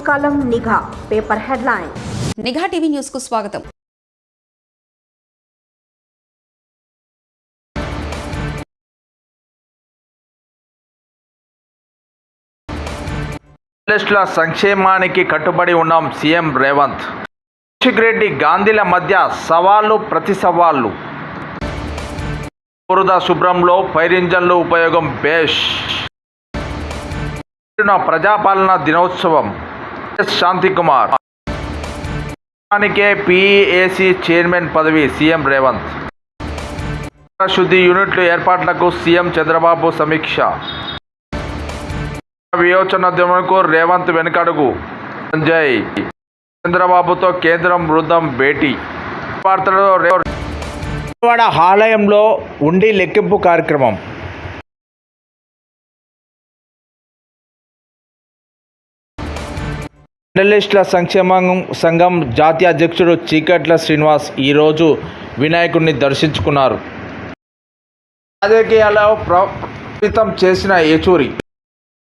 కాలం నిఘా paper headline. నిఘా TV news కు స్వాగతం. జర్నలిస్టుల సంక్షేమానికి కట్టుబడి ఉన్నాం సీఎం రేవంత్. రెడ్డి గాంధీల మధ్య సవాళ్లు ప్రతి సవాళ్లు. బురద శుభ్రంలో ఫైరింజన్లు ఉపయోగం బేష్. ప్రజాపాలన దినోత్సవం. శాంతికుమార్ పీఏసీ చైర్మన్ పదవి సీఎం రేవంత్. శుద్ధి యూనిట్లు ఏర్పాట్లకు సీఎం చంద్రబాబు సమీక్ష. విమోచనోద్యమంకు రేవంత్ వెనుకడుగు. సంజయ్ చంద్రబాబుతో కేంద్రం బృందం భేటీ. వార్తలలో విజయవాడ ఆలయంలో ఉండి లెక్కింపు కార్యక్రమం. జర్నలిస్టుల సంక్షేమ సంఘం జాతీయ అధ్యక్షుడు చీకట్ల శ్రీనివాస్ ఈరోజు వినాయకుడిని దర్శించుకున్నారు. రాజకీయాల్లో ప్రభావితం చేసిన ఏచూరి